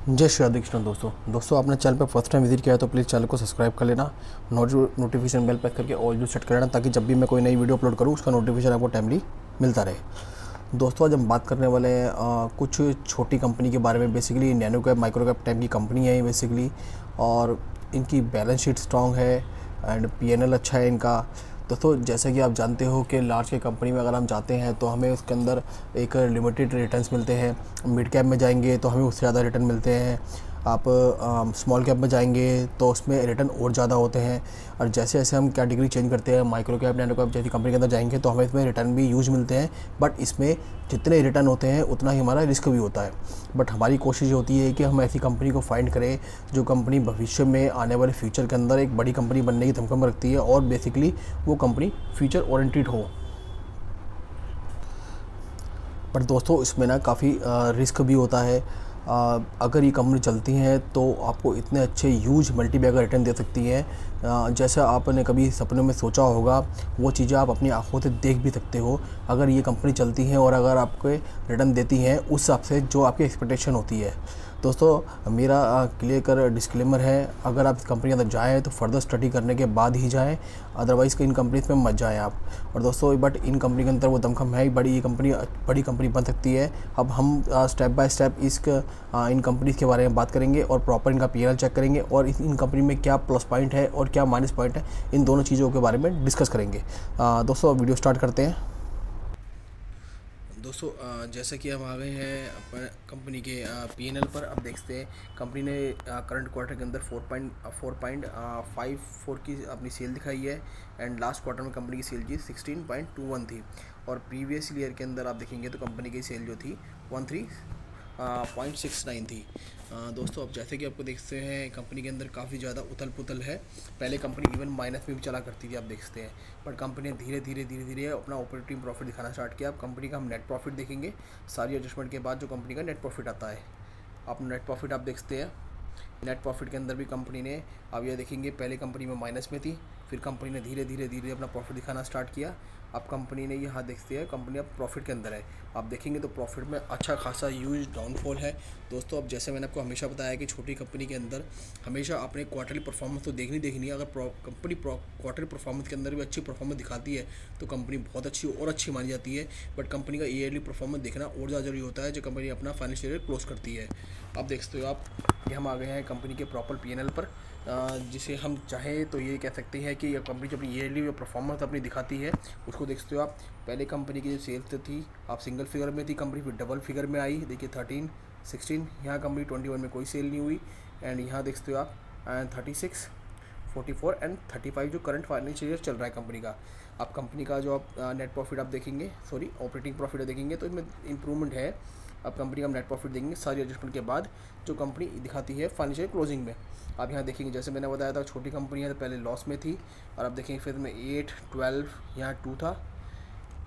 जय श्री राधे कृष्ण। दोस्तों आपने चैनल पर फर्स्ट टाइम विजिट किया है तो प्लीज़ चैनल को सब्सक्राइब कर लेना, नोटिफिकेशन बेल प्रेस करके ऑल जो सेट कर लेना, ताकि जब भी मैं कोई नई वीडियो अपलोड करूँ उसका नोटिफिकेशन आपको टाइमली मिलता रहे। दोस्तों आज हम बात करने वाले हैं कुछ छोटी कंपनी के बारे में। Basically nano cap micro cap type की कंपनी है बेसिकली, और इनकी बैलेंस शीट स्ट्रॉन्ग है एंड पीएनएल अच्छा है इनका। दोस्तों जैसा कि आप जानते हो कि लार्ज के कंपनी में अगर हम जाते हैं तो हमें उसके अंदर एक लिमिटेड रिटर्न्स मिलते हैं। मिड कैप में जाएंगे तो हमें उससे ज़्यादा रिटर्न मिलते हैं। आप स्मॉल कैप में जाएंगे तो उसमें रिटर्न और ज़्यादा होते हैं। और जैसे जैसे हम कैटेगरी चेंज करते हैं, माइक्रो कैप नैनो कैप जैसी कंपनी के अंदर जाएंगे तो हमें इसमें रिटर्न भी यूज मिलते हैं, बट इसमें जितने रिटर्न होते हैं उतना ही हमारा रिस्क भी होता है। बट हमारी कोशिश होती है कि हम ऐसी कंपनी को फाइंड करें जो कंपनी भविष्य में आने वाले फ्यूचर के अंदर एक बड़ी कंपनी बनने की धमक रखती है, और बेसिकली वो कंपनी फ्यूचर ओरिएंटेड हो। पर दोस्तों इसमें ना काफ़ी रिस्क भी होता है। अगर ये कंपनी चलती हैं तो आपको इतने अच्छे ह्यूज मल्टीबैगर रिटर्न दे सकती हैं, जैसा आपने कभी सपनों में सोचा होगा वो चीज़ें आप अपनी आंखों से देख भी सकते हो। अगर ये कंपनी चलती हैं और अगर आपको रिटर्न देती हैं उस हिसाब से जो आपकी एक्सपेक्टेशन होती है। दोस्तों मेरा क्लियर कर डिस्क्लेमर है, अगर आप इस कंपनी के अंदर जाएँ तो फर्दर स्टडी करने के बाद ही जाएँ, अदरवाइज़ इन कंपनीज़ में मत जाएँ आप। और दोस्तों बट इन कंपनी के अंदर वो दमखम है, ये बड़ी कंपनी बन सकती है। अब हम step by step in companies के बारे में बात करेंगे और प्रॉपर इनका पीएनएल चेक करेंगे, और इन कंपनी में क्या प्लस पॉइंट है और क्या माइनस पॉइंट है, इन दोनों चीज़ों के बारे में डिस्कस करेंगे। दोस्तों वीडियो स्टार्ट करते हैं। दोस्तों जैसा कि हम आ गए हैं अपन कंपनी के पीएनएल पर। अब देखते हैं कंपनी ने करंट क्वार्टर के अंदर 4.54 की अपनी सेल दिखाई है, एंड लास्ट क्वार्टर में कंपनी की सेल जी 16.21 थी, और प्रीवियस ईयर के अंदर आप देखेंगे तो कंपनी की सेल जो थी 13.69 थी। दोस्तों अब जैसे कि आपको देखते हैं कंपनी के अंदर काफ़ी ज़्यादा उथल पुथल है। पहले कंपनी इवन माइनस में भी चला करती थी, आप देखते हैं, बट कंपनी ने धीरे धीरे अपना ऑपरेटिंग प्रॉफिट दिखाना स्टार्ट किया। अब कंपनी का हम नेट प्रॉफिट देखेंगे, सारी एडजस्टमेंट के बाद जो कंपनी का नेट प्रॉफिट आता है। आप नेट प्रॉफिट आप देखते हैं, नेट प्रॉफिट के अंदर भी कंपनी ने, आप ये देखेंगे पहले कंपनी में माइनस में थी, फिर कंपनी ने धीरे धीरे अपना प्रॉफिट दिखाना स्टार्ट किया। अब कंपनी ने यहाँ देखते हैं कंपनी अब प्रॉफिट के अंदर है। आप देखेंगे तो प्रॉफिट में अच्छा खासा ह्यूज डाउनफॉल है। दोस्तों अब जैसे मैंने आपको हमेशा बताया कि छोटी कंपनी के अंदर हमेशा अपने क्वार्टरली परफॉर्मेंस तो देखनी है। अगर कंपनी क्वार्टरली परफॉर्मेंस के अंदर भी अच्छी परफॉर्मेंस दिखाती है तो कंपनी बहुत अच्छी और अच्छी मानी जाती है, बट कंपनी का ईयरली परफॉर्मेंस देखना और ज़्यादा जरूरी होता है जो कंपनी अपना फाइनेंशियल ईयर क्लोज करती है। अब देखते हो आप, ये हम आ गए हैं कंपनी के प्रॉपर पीएनएल पर, जिसे हम चाहें तो ये कह सकते हैं कि यह कंपनी जो अपनी ईयरली परफॉर्मेंस अपनी दिखाती है उसको देखते हो आप। पहले कंपनी की जो सेल्स थी आप सिंगल फिगर में थी कंपनी, फिर डबल फिगर में आई, देखिए 13, 16, यहाँ कंपनी 21 में कोई सेल नहीं हुई, एंड यहाँ देखते हो आप 36, 44 एंड 35 जो करंट फाइनेंशियल ईयर चल रहा है कंपनी का। आप कंपनी का जो आप नेट प्रॉफिट आप देखेंगे, सॉरी ऑपरेटिंग प्रॉफिट देखेंगे तो इसमें इंप्रूवमेंट है। अब कंपनी का नेट प्रॉफिट देखेंगे सारी एडजस्टमेंट के बाद जो कंपनी दिखाती है फाइनेंशियल क्लोजिंग में। आप यहाँ देखेंगे जैसे मैंने बताया था छोटी कंपनी है तो पहले लॉस में थी, और आप देखेंगे फिर में 8, 12, यहाँ 2 था,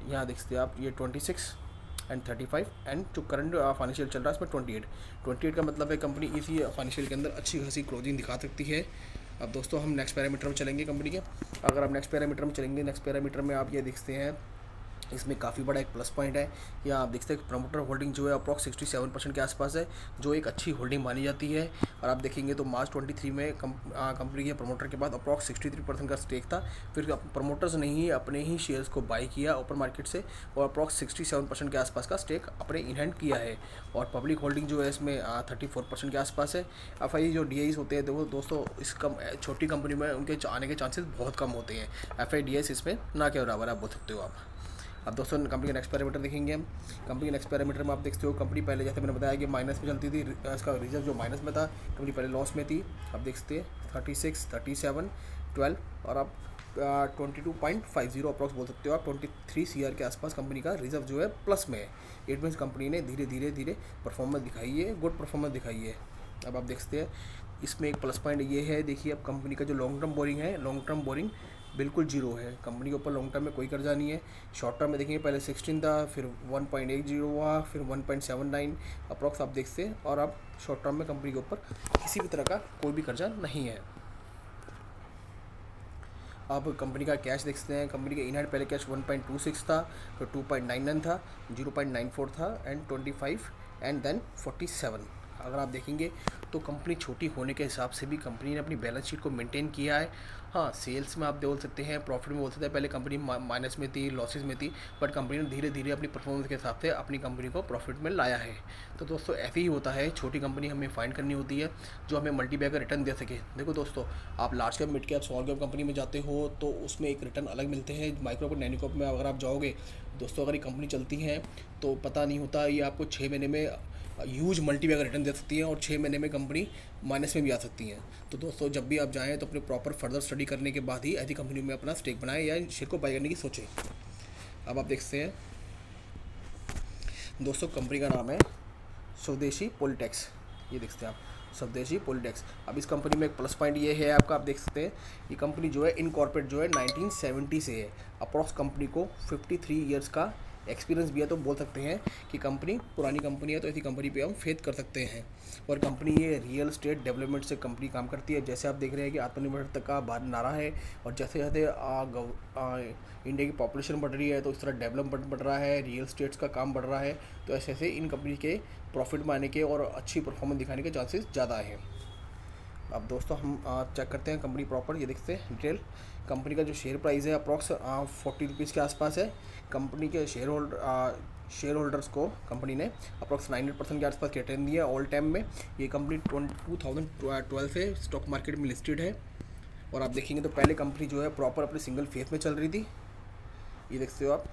यहाँ देखते हैं आप ये 26 एंड 35, एंड जो करंट फाइनेंशियल चल रहा है इसमें 28 का मतलब है कंपनी इसी फाइनेंशियल के अंदर अच्छी खासी क्लोजिंग दिखा सकती है। अब दोस्तों हम नेक्स्ट पैरामीटर में चलेंगे कंपनी के। अगर आप नेक्स्ट पैरामीटर में चलेंगे, नेक्स्ट पैरामीटर में आप ये देखते हैं इसमें काफ़ी बड़ा एक प्लस पॉइंट है। यहाँ आप देखते हैं प्रमोटर होल्डिंग जो है अप्रॉक्स 67% के आसपास है, जो एक अच्छी होल्डिंग मानी जाती है। और आप देखेंगे तो मार्च 23 में कंपनी के प्रमोटर के बाद अप्रॉक्स 63% का स्टेक था, फिर प्रमोटर्स ने ही अपने ही शेयर्स को बाई किया ओपन मार्केट से, और अप्रॉक्स 67% के आसपास का स्टेक अपने इन हैंड किया है। और पब्लिक होल्डिंग जो है इसमें 34% के आसपास है। एफआई जो डीआईस होते हैं देखो दोस्तों, इस छोटी कंपनी में उनके आने के चांसेस बहुत कम होते हैं। एफआई डीआईस इसमें ना के बराबर आप बोल सकते हो आप। अब दोस्तों कंपनी का नेक्स्ट पैरामीटर देखेंगे हम। कंपनी के नेक्स्ट पैरामीटर में आप देखते हो कंपनी पहले जैसे मैंने बताया कि माइनस में चलती थी, इसका रिजर्व जो माइनस में था, कंपनी पहले लॉस में थी। अब देखते हैं 36, 37, 12, और आप 22.50 अप्रॉक्स बोल सकते हो आप, 23 CR के आसपास कंपनी का रिजर्व जो है प्लस में है। इट मीन्स कंपनी ने धीरे धीरे परफॉर्मेंस दिखाई है, गुड परफॉर्मेंस दिखाई है। अब आप देखते हैं इसमें एक प्लस पॉइंट ये है, देखिए अब कंपनी का जो लॉन्ग टर्म बोरिंग है, लॉन्ग टर्म बोरिंग बिल्कुल जीरो है। कंपनी के ऊपर लॉन्ग टर्म में कोई कर्जा नहीं है। शॉर्ट टर्म में देखेंगे पहले 16 था, फिर 1.80 हुआ, फिर 1.79 अप्रॉक्स आप देखते हैं, और अब शॉर्ट टर्म में कंपनी के ऊपर किसी भी तरह का कोई भी कर्जा नहीं है। अब कंपनी का कैश देखते हैं। कंपनी के इन हैंड पहले कैश 1.26 था, फिर 2.99 था, 0.94 था, एंड 25, एंड देन 47। अगर आप देखेंगे तो कंपनी छोटी होने के हिसाब से भी कंपनी ने अपनी बैलेंस शीट को मेंटेन किया है। हाँ, सेल्स में आप बोल सकते हैं, प्रॉफिट में बोल सकते हैं, पहले कंपनी माइनस में थी, लॉसेस में थी, बट कंपनी ने धीरे धीरे अपनी परफॉर्मेंस के हिसाब से अपनी कंपनी को प्रॉफिट में लाया है। तो दोस्तों ऐसे ही होता है, छोटी कंपनी हमें फाइंड करनी होती है जो हमें मल्टीबैगर रिटर्न दे सके। देखो दोस्तों, आप large cap, mid cap, small cap company में जाते हो तो उसमें एक रिटर्न अलग मिलते हैं। माइक्रो कैप, नैनो कैप में अगर आप जाओगे दोस्तों, अगर ये कंपनी चलती हैं तो पता नहीं होता, ये आपको 6 महीने में ह्यूज मल्टीबैगर रिटर्न दे सकती हैं और 6 महीने में कंपनी माइनस में भी आ सकती हैं। तो दोस्तों जब भी आप जाएँ तो अपने प्रॉपर फर्दर स्टडी करने के बाद ही ऐसी कंपनी में अपना स्टेक बनाएं या शेयर को बाय करने की सोचें। अब आप देखते हैं दोस्तों, कंपनी का नाम है स्वदेशी पॉलिटेक्स। ये देखते हैं आप, स्वदेशी पॉलिटेक्स। अब इस कंपनी में एक प्लस पॉइंट ये है आपका, आप देख सकते हैं ये कंपनी जो है इनकॉर्पोरेट जो है 1970 से है। अप्रॉक्स कंपनी को 53 ईयर्स का एक्सपीरियंस भी है, तो बोल सकते हैं कि कंपनी पुरानी कंपनी है, तो ऐसी कंपनी पे हम फेथ कर सकते हैं। और कंपनी ये रियल एस्टेट डेवलपमेंट से कंपनी काम करती है। जैसे आप देख रहे हैं कि आत्मनिर्भरता का नारा है, और जैसे जैसे इंडिया की पॉपुलेशन बढ़ रही है तो इस तरह डेवलपमेंट बढ़ रहा है, रियल एस्टेट्स का काम बढ़ रहा है, तो ऐसे ऐसे इन कंपनी के प्रॉफिट में आने के और अच्छी परफॉर्मेंस दिखाने के चांसेस ज़्यादा हैं। अब दोस्तों हम चेक करते हैं कंपनी प्रॉपर। ये देखते हैं डिटेल, कंपनी का जो शेयर प्राइस है अप्रॉक्स 40 रुपीज़ के आसपास है। कंपनी के शेयर होल्डर्स को कंपनी ने अप्रॉक्स 98% के आसपास के रिटर्न दिया ऑल टाइम में। ये कंपनी 2012 से स्टॉक मार्केट में लिस्टेड है। और आप देखेंगे तो पहले कंपनी जो है प्रॉपर अपने सिंगल फेस में चल रही थी, ये देखते हो आप।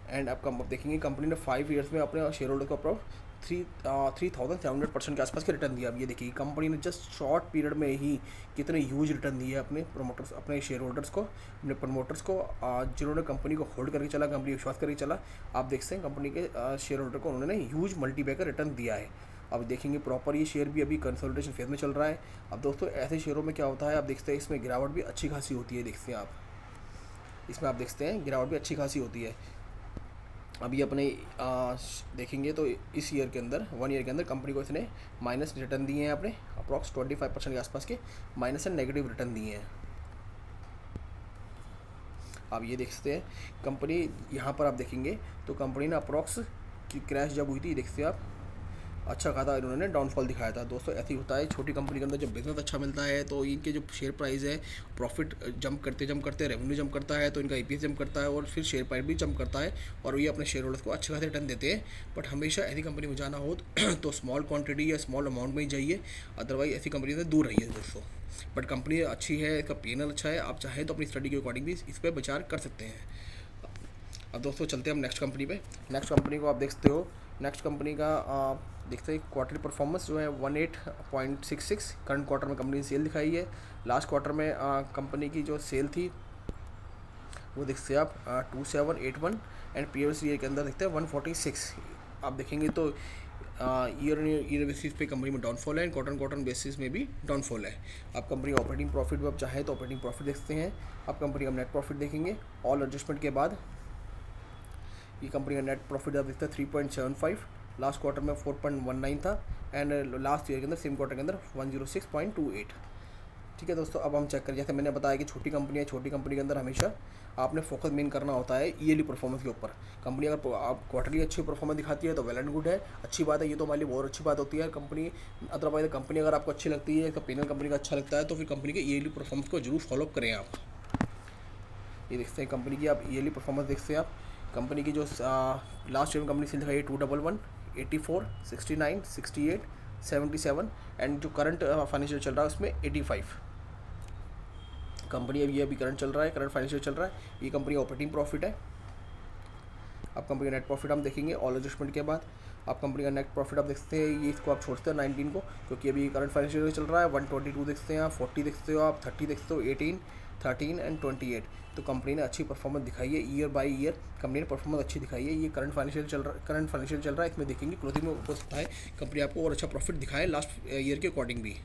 एंड आप देखेंगे कंपनी ने 5 ईयर्स में अपने शेयर होल्डर को अप्रॉक्स 3700% के आसपास के रिटर्न दिया। अब ये देखिए कंपनी ने जस्ट शॉर्ट पीरियड में ही कितने ह्यूज रिटर्न दिए अपने प्रमोटर्स, अपने शेयर होल्डर्स को, अपने प्रमोटर्स को, जिन्होंने कंपनी को होल्ड करके चला, कंपनी विश्वास करके चला। आप देख सकते हैं कंपनी के शेयर होल्डर को उन्होंने ह्यूज मल्टीबैगर रिटर्न दिया है। अब देखेंगे प्रॉपर ये शेयर भी अभी कंसोलिडेशन फेज में चल रहा है। अब दोस्तों ऐसे शेयरों में क्या होता है, आप देखते हैं इसमें गिरावट भी अच्छी खासी होती है। देखते हैं आप, इसमें आप देखते हैं गिरावट भी अच्छी खासी होती है। अभी अपने देखेंगे तो इस ईयर के अंदर, 1 ईयर के अंदर कंपनी को इसने माइनस रिटर्न दिए हैं, अपने अप्रॉक्स 25% के आसपास के माइनस एंड नेगेटिव रिटर्न दिए हैं। आप ये देख सकते हैं कंपनी, यहाँ पर आप देखेंगे तो कंपनी ने अप्रॉक्स की क्रैश जब हुई थी, देखते हैं आप, अच्छा खासा इन्होंने डाउनफॉल दिखाया था। दोस्तों ऐसे ही होता है छोटी कंपनी के अंदर, जब बिजनेस अच्छा मिलता है तो इनके जो शेयर प्राइस है, प्रॉफिट जंप करते रेवेन्यू जंप करता है, तो इनका ईपीएस जंप करता है और फिर शेयर प्राइस भी जंप करता है, और ये अपने शेयर होल्डर्स को अच्छे खासे रिटर्न देते हैं। बट हमेशा ऐसी कंपनी में जाना हो तो स्मॉल क्वांटिटी या स्मॉल अमाउंट में ही जाइए, अदरवाइज ऐसी कंपनी से दूर रहिए दोस्तों। बट कंपनी अच्छी है, इसका P&L अच्छा है, आप चाहें तो अपनी स्टडी के अकॉर्डिंग भी इस पर विचार कर सकते हैं। अब दोस्तों चलते हैं हम नेक्स्ट कंपनी पे। नेक्स्ट कंपनी को आप देखते हो, नेक्स्ट कंपनी का देखते हैं क्वार्टरली परफॉर्मेंस जो है 18.66 करंट क्वार्टर में कंपनी ने सेल दिखाई है। लास्ट क्वार्टर में कंपनी की जो सेल थी वो देखते हैं आप 2781, एंड प्रीवियस ईयर के अंदर देखते हैं 146। आप देखेंगे तो ईयर बेसिस पे कंपनी में डाउनफॉल है, एंड क्वार्टर बेसिस में भी डाउनफॉल है। आप कंपनी ऑपरेटिंग प्रॉफिट भी आप चाहें तो ऑपरेटिंग प्रॉफिट देखते हैं। आप कंपनी का नेट प्रॉफिट देखेंगे ऑल एडजस्टमेंट के बाद, ये कंपनी का नेट प्रॉफिट आप देखते हैं 3.75, लास्ट क्वार्टर में 4.19 था, एंड लास्ट ईयर के अंदर सेम क्वार्टर के अंदर 106.28। ठीक है दोस्तों, अब हम चेक करें, जैसे मैंने बताया कि छोटी कंपनी है, छोटी कंपनी के अंदर हमेशा आपने फोकस मेन करना होता है ईयरली परफॉर्मेंस के ऊपर। कंपनी अगर आप क्वार्टरली अच्छी परफॉर्मेंस दिखाती है तो वेल एंड गुड है, अच्छी बात है, ये तो हमारे लिए बहुत अच्छी बात होती है कंपनी। अदरवाइज कंपनी अगर आपको अच्छी लगती है, इसका P&L कंपनी का अच्छा लगता है, तो फिर कंपनी के ईयरली परफॉर्मेंस को जरूर फॉलो करें आप। ये देखते हैं कंपनी की, आप ईयरली परफॉर्मेंस देखते हैं आप। कंपनी की जो लास्ट ईयर में कंपनी सेल दिखाई है 211, 84, 69, 68, 77, एंड जो करंट फाइनेंशियल चल रहा है उसमें 85। कंपनी अभी करंट चल रहा है, करंट फाइनेंशियल चल रहा है, ये कंपनी ऑपरेटिंग प्रॉफिट है। अब कंपनी का नेट प्रॉफिट हम देखेंगे ऑल एडजस्टमेंट के बाद। आप कंपनी का नेट प्रॉफिट आप देखते हैं, ये इसको आप छोड़ते हैं 19 को, क्योंकि अभी करंट फाइनेंशियल चल रहा है। 122 देखते हैं आप, 40 देखते हो आप, 30 देखते हो, 18, 13 एंड 28। तो कंपनी ने अच्छी परफॉर्मेंस दिखाई है, ईयर बाय ईयर कंपनी ने परफॉर्मेंस अच्छी दिखाई है। ये करंट फाइनेंशियल चल रहा है, इसमें देखेंगे क्लोजिंग में हो सकता है कंपनी आपको और अच्छा प्रॉफिट दिखाए लास्ट ईयर के अकॉर्डिंग भी।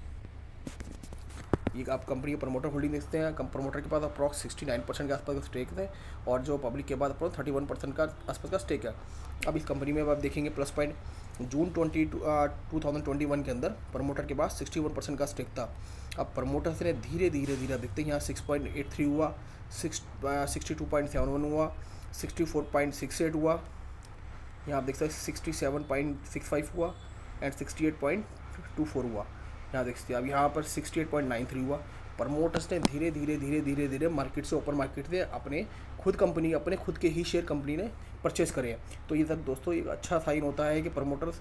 ये आप कंपनी के प्रमोटर होल्डिंग देखते हैं, प्रमोटर के पास अप्रॉक्स 69% के आसपास का स्टेक है, और जो पब्लिक के बाद अप्रॉक्स 31% का आसपास का स्टेक है। अब इस कंपनी में अब आप देखेंगे प्लस पॉइंट, जून 2021 के अंदर प्रमोटर के पास 61% का स्टेक था। अब प्रमोटर से धीरे धीरे आप देखते हैं यहाँ 6.83 हुआ, 62.71 हुआ, 64.68 हुआ, यहाँ आप देखते हैं 67.65 हुआ, एंड 68.24 हुआ। यहाँ देख सकते हैं अब यहाँ पर 68.93 हुआ। प्रमोटर्स ने धीरे धीरे मार्केट से ओपन मार्केट से अपने खुद के ही शेयर कंपनी ने परचेस करे हैं। तो ये सब दोस्तों एक अच्छा साइन होता है कि प्रमोटर्स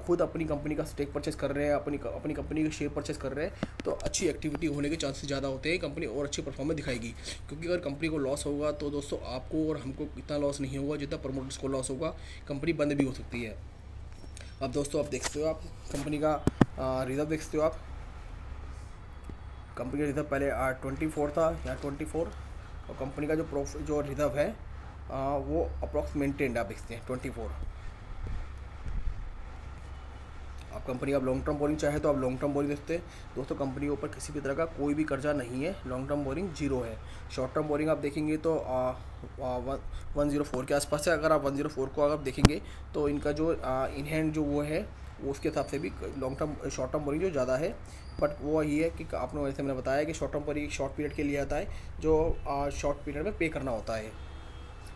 खुद अपनी कंपनी का स्टेक परचेस कर रहे हैं, अपनी कंपनी के शेयर परचेस कर रहे हैं। तो अच्छी एक्टिविटी होने के चांसेस ज़्यादा होते हैं, कंपनी और अच्छी परफॉर्मेंस दिखाएगी। क्योंकि अगर कंपनी को लॉस होगा तो दोस्तों आपको और हमको इतना लॉस नहीं होगा जितना प्रमोटर्स को लॉस होगा, कंपनी बंद भी हो सकती है। अब दोस्तों आप देखते हो, आप कंपनी का रिजर्व देखते हो। आप कंपनी का रिजर्व पहले 24 था, यहाँ 24, और कंपनी का जो रिजर्व है वो अप्रॉक्स मेंटेन्ड आप देखते हैं 24। आप कंपनी का लॉन्ग टर्म बोरिंग चाहे तो आप लॉन्ग टर्म बोरिंग देखते हैं। दोस्तों कंपनी के ऊपर किसी भी तरह का कोई भी कर्जा नहीं है, लॉन्ग टर्म बोरिंग 0 है। शॉर्ट टर्म बोरिंग आप देखेंगे तो 104 के आसपास है। अगर आप 104 को अगर देखेंगे तो इनका जो इन हैंड जो वो है वो उसके हिसाब से भी long term short term borrowing जो ज़्यादा है। बट वो ये है कि आपने वैसे मैंने बताया कि शॉर्ट टर्म बोरिंग एक शॉर्ट पीरियड के लिए आता है, जो शॉर्ट पीरियड में पे करना होता है।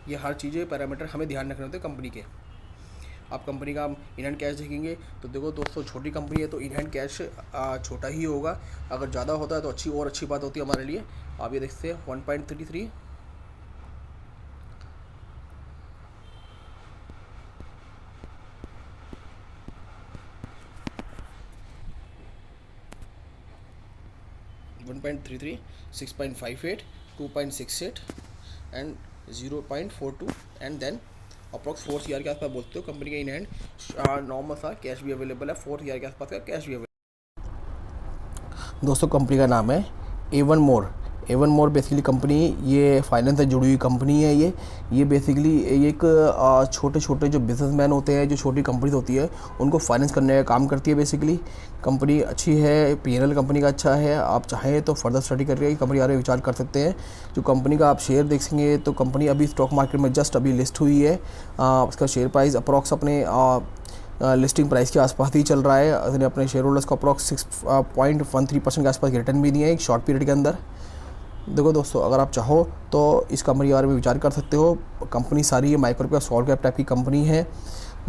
ये हर चीज़ें पैरामीटर हमें ध्यान रखने होते हैं कंपनी के। आप कंपनी का इन हैंड कैश देखेंगे तो देखो दोस्तों छोटी कंपनी है तो इन हैंड कैश छोटा ही होगा। अगर ज़्यादा होता है तो अच्छी बात होती है हमारे लिए। आप ये देखते हैं 1.33, .33, 6.58, 2.68 and 0.42 and then approx 4 CR के आसपास बोलते हो। कंपनी का इन हैंड नॉर्मल सा कैश भी अवेलेबल है, 4 CR के आसपास का कैश भी अवेलेबल। दोस्तों कंपनी का नाम है एवन मोर बेसिकली कंपनी ये फाइनेंस से जुड़ी हुई कंपनी है। ये बेसिकली एक छोटे छोटे जो बिजनेसमैन होते हैं, जो छोटी कंपनीज होती है उनको फाइनेंस करने का काम करती है। बेसिकली कंपनी अच्छी है, P&L कंपनी का अच्छा है। आप चाहें तो फर्दर स्टडी करके कंपनी बारे में विचार कर सकते हैं। जो कंपनी का आप शेयर देखेंगे तो कंपनी अभी स्टॉक मार्केट में जस्ट अभी लिस्ट हुई है। उसका शेयर प्राइस अप्रॉक्स अपने लिस्टिंग प्राइस के आसपास ही चल रहा है। उसने अपने शेयर होल्डर्स को अप्रॉक्स 6.13% के आसपास रिटर्न भी दिए हैं एक शॉर्ट पीरियड के अंदर। देखो दोस्तों अगर आप चाहो तो इस कंपनी के बारे में विचार कर सकते हो। कंपनी सारी ये micro cap small cap type की कंपनी है।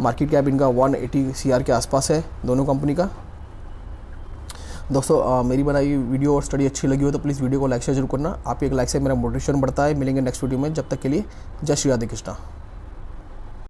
मार्केट कैप इनका 180 CR के आसपास है दोनों कंपनी का। दोस्तों मेरी बनाई हुई वीडियो और स्टडी अच्छी लगी हो तो प्लीज़ वीडियो को लाइक शेयर जरूर करना। आपके एक लाइक से मेरा मोटिवेशन बढ़ता है। मिलेंगे नेक्स्ट वीडियो में, जब तक के लिए जय श्री राधे कृष्णा।